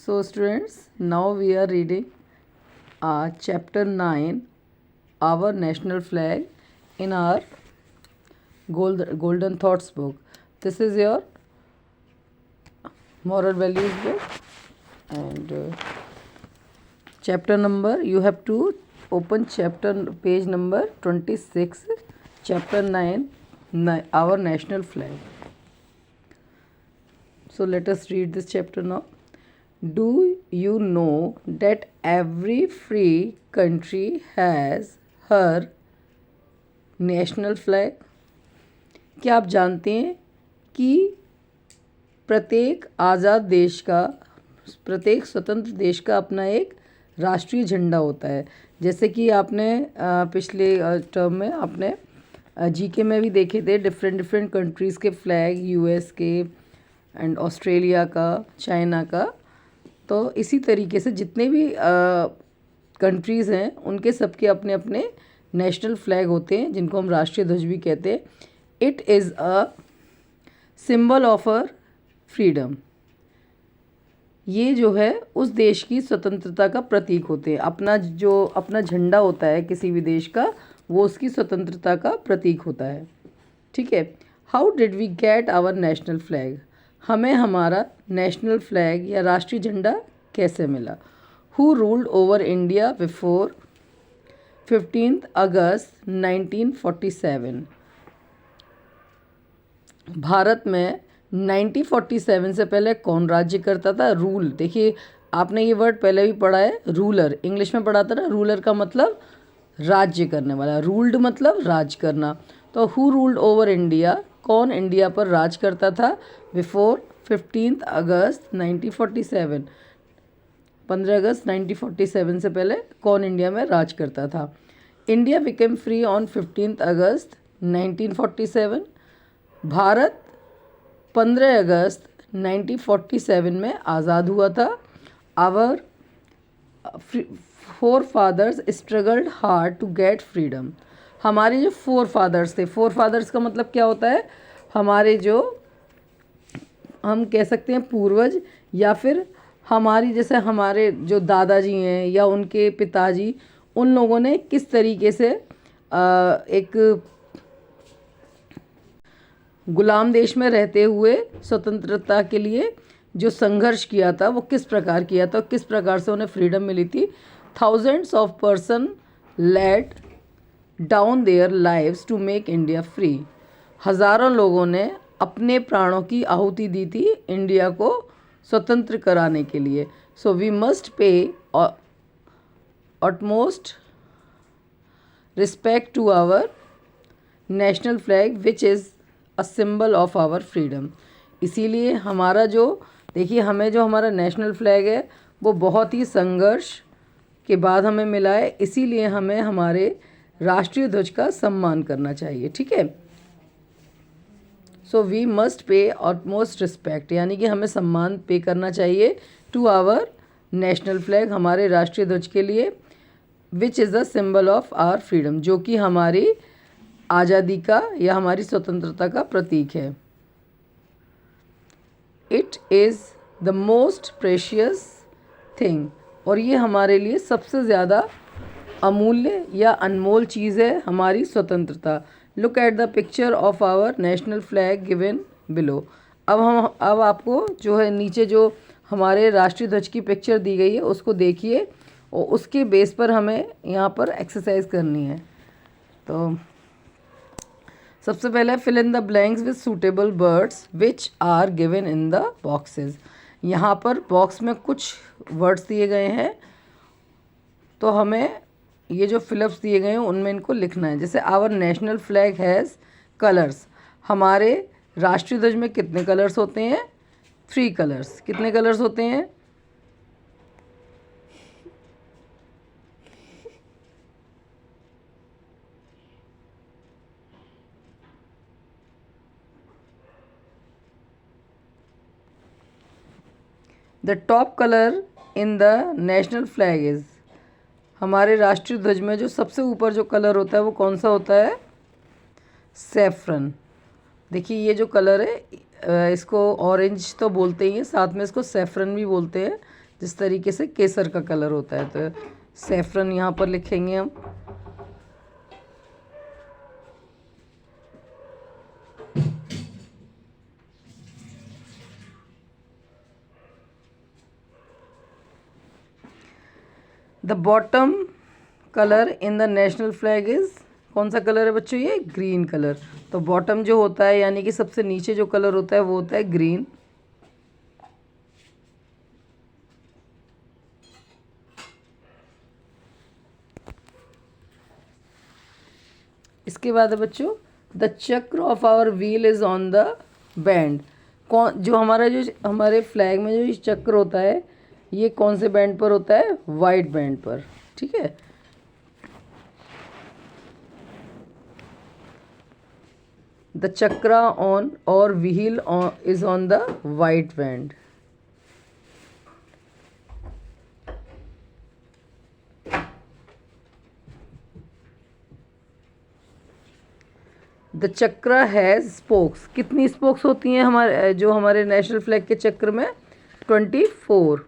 So students, now we are reading chapter 9, our national flag, in our Golden Thoughts book. This is your moral values book, and chapter number, you have to open page number 26, chapter 9, our national flag. So let us read this chapter now. Do you know that every free country has her national flag? क्या आप जानते हैं कि प्रत्येक आज़ाद देश का, प्रत्येक स्वतंत्र देश का अपना एक राष्ट्रीय झंडा होता है। जैसे कि आपने पिछले टर्म में आपने जीके में भी देखे थे, डिफरेंट कंट्रीज़ के फ्लैग, यूएस के एंड ऑस्ट्रेलिया का, चाइना का। तो इसी तरीके से जितने भी कंट्रीज़ हैं उनके सबके अपने अपने नेशनल फ्लैग होते हैं, जिनको हम राष्ट्रीय ध्वज भी कहते हैं। It is a symbol of a freedom. ये जो है उस देश की स्वतंत्रता का प्रतीक होते हैं। अपना झंडा होता है किसी भी देश का, वो उसकी स्वतंत्रता का प्रतीक होता है। ठीक है। How did we get our national flag? हमें हमारा नेशनल फ्लैग या राष्ट्रीय झंडा कैसे मिला? Who ruled over India before 15 अगस्त 1947? भारत में 1947 से पहले कौन राज्य करता था? रूल। देखिए, आपने ये वर्ड पहले भी पढ़ा है, रूलर। इंग्लिश में पढ़ा था ना, रूलर का मतलब राज्य करने वाला, रूल्ड मतलब राज करना। तो हु रूल्ड ओवर इंडिया, कौन इंडिया पर राज करता था? बिफोर 15 अगस्त 1947, 15 अगस्त 1947 से पहले कौन इंडिया में राज करता था? इंडिया बिकेम फ्री ऑन 15 अगस्त 1947। भारत 15 अगस्त 1947 में आज़ाद हुआ था। Our forefathers struggled hard to get freedom. हमारे जो फोर फादर्स थे, फोर फादर्स का मतलब क्या होता है? हमारे जो, हम कह सकते हैं पूर्वज, या फिर हमारी, जैसे हमारे जो दादाजी हैं या उनके पिताजी, उन लोगों ने किस तरीके से एक गुलाम देश में रहते हुए स्वतंत्रता के लिए जो संघर्ष किया था, वो किस प्रकार किया था, किस प्रकार से उन्हें फ्रीडम मिली थी। Thousands of person let down their lives to make India free. हज़ारों लोगों ने अपने प्राणों की आहुति दी थी इंडिया को स्वतंत्र कराने के लिए। So we must pay utmost respect to our national flag which is a symbol of our freedom। इसीलिए हमारा जो, देखिए, हमें जो हमारा नेशनल फ्लैग है वो बहुत ही संघर्ष के बाद हमें मिला है, इसीलिए हमें हमारे राष्ट्रीय ध्वज का सम्मान करना चाहिए। ठीक है। सो वी मस्ट पे ऑटमोस्ट रिस्पेक्ट, यानी कि हमें सम्मान पे करना चाहिए टू आवर नेशनल फ्लैग, हमारे राष्ट्रीय ध्वज के लिए, which is the symbol of our freedom, जो कि हमारी आज़ादी का या हमारी स्वतंत्रता का प्रतीक है। It is the most precious thing, और ये हमारे लिए सबसे ज़्यादा अमूल्य या अनमोल चीज़ है, हमारी स्वतंत्रता। Look at the picture of our national flag given below. अब आपको जो है नीचे जो हमारे राष्ट्रीय ध्वज की पिक्चर दी गई है उसको देखिए, और उसके बेस पर हमें यहाँ पर एक्सरसाइज करनी है। तो सबसे पहले fill in the blanks with suitable words which are given in the boxes. यहाँ पर बॉक्स में कुछ वर्ड्स दिए गए हैं, तो हमें ये जो फिलअप्स दिए गए हैं उनमें इनको लिखना है। जैसे our national flag has colours. हमारे राष्ट्रीय ध्वज में कितने कलर्स होते हैं? 3 कलर्स। कितने कलर्स होते हैं? The top colour in the national flag is, हमारे राष्ट्रीय ध्वज में जो सबसे ऊपर जो कलर होता है वो कौन सा होता है? सैफरन। देखिए, ये जो कलर है इसको ऑरेंज तो बोलते ही हैं, साथ में इसको सैफरन भी बोलते हैं। जिस तरीके से केसर का कलर होता है। तो सैफरन यहाँ पर लिखेंगे हम। The bottom colour in the national flag is, कौन सा कलर है बच्चों? ये ग्रीन कलर। तो बॉटम जो होता है यानी कि सबसे नीचे जो कलर होता है वो होता है ग्रीन। इसके बाद है बच्चों, the chakra of our wheel is on the band. कौन जो हमारे फ्लैग में जो चक्र होता है ये कौन से बैंड पर होता है? वाइट बैंड पर। ठीक है। द चक्रा ऑन और wheel is on the white band. The chakra has spokes. कितनी स्पोक्स होती हैं हमारे नेशनल फ्लैग के चक्र में? 24।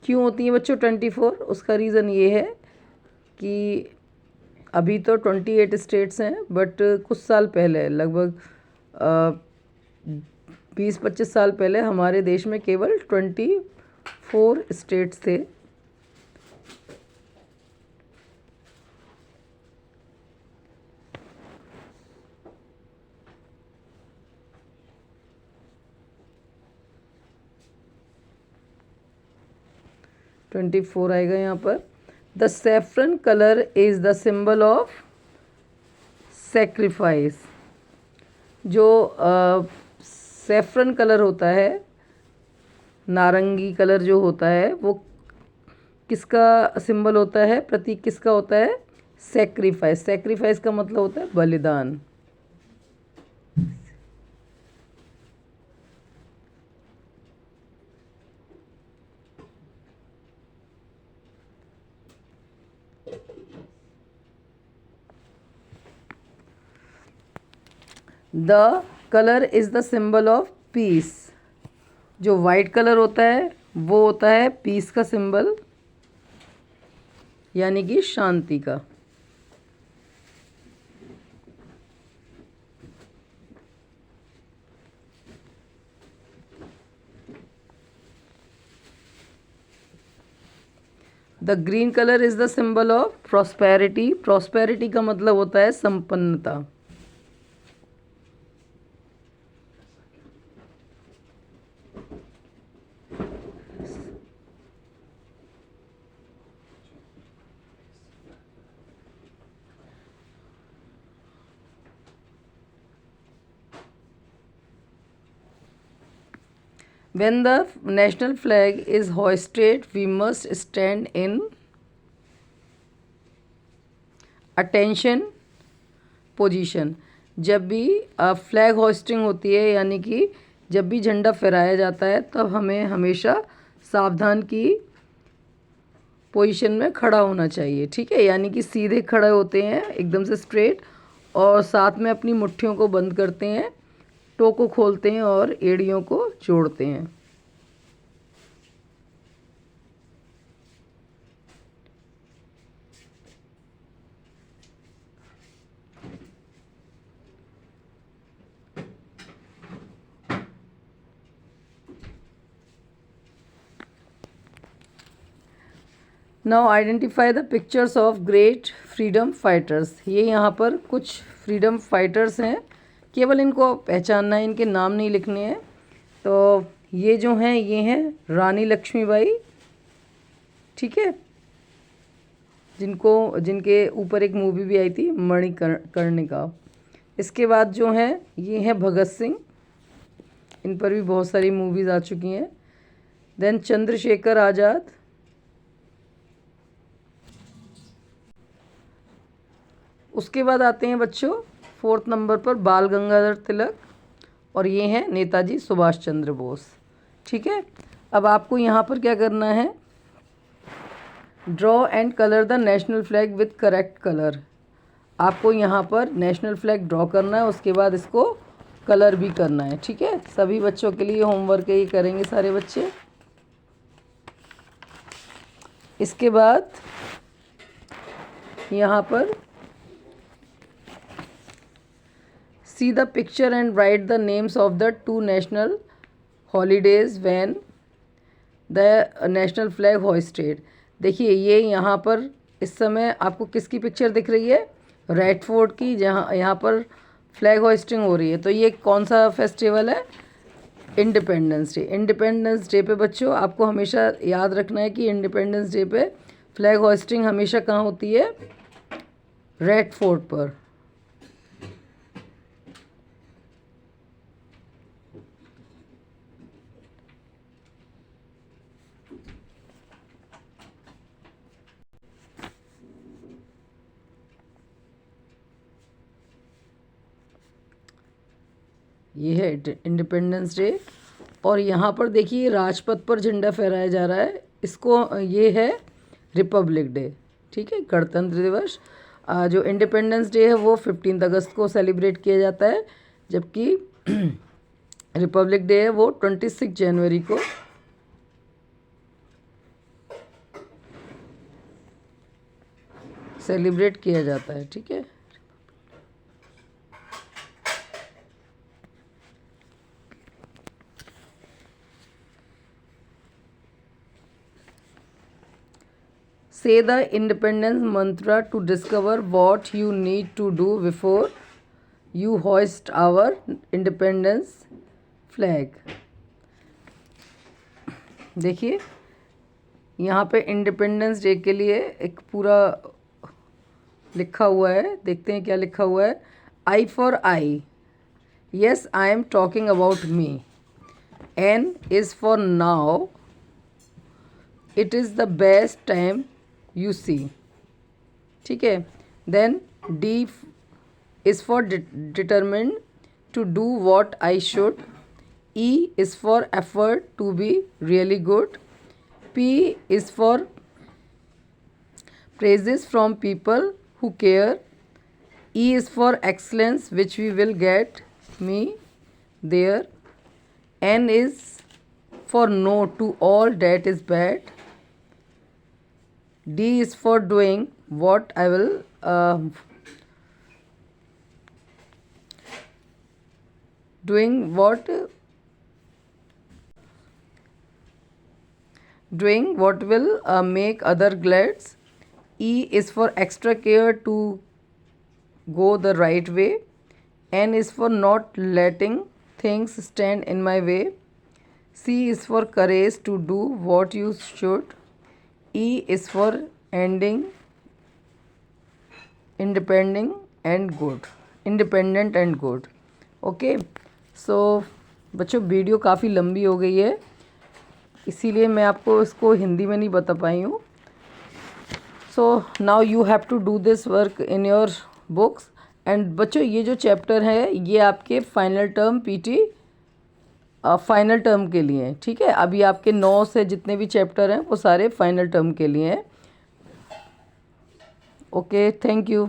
क्यों होती हैं बच्चों 24? उसका रीज़न ये है कि अभी तो 28 स्टेट्स हैं, बट कुछ साल पहले, लगभग 20-25 साल पहले हमारे देश में केवल 24 स्टेट्स थे। ट्वेंटी फोर आएगा यहाँ पर। The saffron colour is the symbol of sacrifice. जो सैफरन कलर होता है, नारंगी कलर जो होता है, वो किसका सिंबल होता है? प्रतीक किसका होता है? सेक्रीफाइस। सेक्रीफाइस का मतलब होता है बलिदान। The colour is the symbol of peace. जो वाइट कलर होता है वो होता है पीस का सिंबल, यानी कि शांति का। The green colour is the symbol of prosperity. Prosperity का मतलब होता है संपन्नता। When the national flag is hoisted, we must stand in attention position। जब भी फ्लैग होस्टिंग होती है, यानी कि जब भी झंडा फहराया जाता है, तब हमें हमेशा सावधान की पोजीशन में खड़ा होना चाहिए। ठीक है, यानी कि सीधे खड़े होते हैं एकदम से स्ट्रेट, और साथ में अपनी मुट्ठियों को बंद करते हैं, टो को खोलते हैं और एड़ियों को जोड़ते हैं। Now identify the pictures of great freedom fighters. ये यहाँ पर कुछ फ्रीडम फाइटर्स हैं, केवल इनको पहचानना है, इनके नाम नहीं लिखने हैं। तो ये जो हैं ये हैं रानी लक्ष्मीबाई। ठीक है, जिनके ऊपर एक मूवी भी आई थी मणिकर्णिका। इसके बाद जो हैं ये हैं भगत सिंह, इन पर भी बहुत सारी मूवीज़ आ चुकी हैं। देन चंद्रशेखर आज़ाद, उसके बाद आते हैं बच्चों 4th नंबर पर बाल गंगाधर तिलक, और ये हैं नेताजी सुभाष चंद्र बोस। ठीक है, अब आपको यहाँ पर क्या करना है? Draw and colour the national flag with correct colour. आपको यहाँ पर नेशनल फ्लैग ड्रॉ करना है, उसके बाद इसको कलर भी करना है। ठीक है, सभी बच्चों के लिए होमवर्क ये करेंगे सारे बच्चे। इसके बाद यहाँ पर see the picture and write the names of the 2 national holidays when the national flag hoisted. देखिए ये यहाँ पर इस समय आपको किसकी पिक्चर दिख रही है? रेड फोर्ट की, जहाँ यहाँ पर फ्लैग होइस्टिंग हो रही है। तो ये कौन सा फेस्टिवल है? Independence day. इंडिपेंडेंस डे पे बच्चों आपको हमेशा याद रखना है कि इंडिपेंडेंस डे पे फ्लैग होइस्टिंग हमेशा कहाँ होती है? रेड फोर्ट पर। ये है इंडिपेंडेंस डे। और यहाँ पर देखिए राजपथ पर झंडा फहराया जा रहा है, इसको ये है रिपब्लिक डे। ठीक है, गणतंत्र दिवस। जो इंडिपेंडेंस डे है वो 15 अगस्त को सेलिब्रेट किया जाता है, जबकि रिपब्लिक डे है वो 26 जनवरी को सेलिब्रेट किया जाता है। ठीक है, say the independence mantra to discover what you need to do before you hoist our independence flag। देखिए यहाँ पे इंडिपेंडेंस डे के लिए एक पूरा लिखा हुआ है, देखते हैं क्या लिखा हुआ है। I for I, yes I am talking about me. N is for now, it is the best time you see. ठीक है, then D is for determined to do what I should. E is for effort to be really good. P is for praises from people who care। E is for excellence which we will get me there। N is for no to all that is bad। D is for doing what I will doing what will make other glad। E is for extra care to go the right way। N is for not letting things stand in my way। C is for courage to do what you should। E is for ending independent and good। Okay, so बच्चों video काफ़ी लंबी हो गई है, इसीलिए मैं आपको इसको हिंदी में नहीं बता पाई हूँ। So now you have to do this work in your books. And बच्चों ये जो चैप्टर है ये आपके final term PT final term के लिए हैं। ठीक है, अभी आपके 9 से जितने भी चैप्टर हैं वो सारे फाइनल टर्म के लिए हैं। Okay, thank you.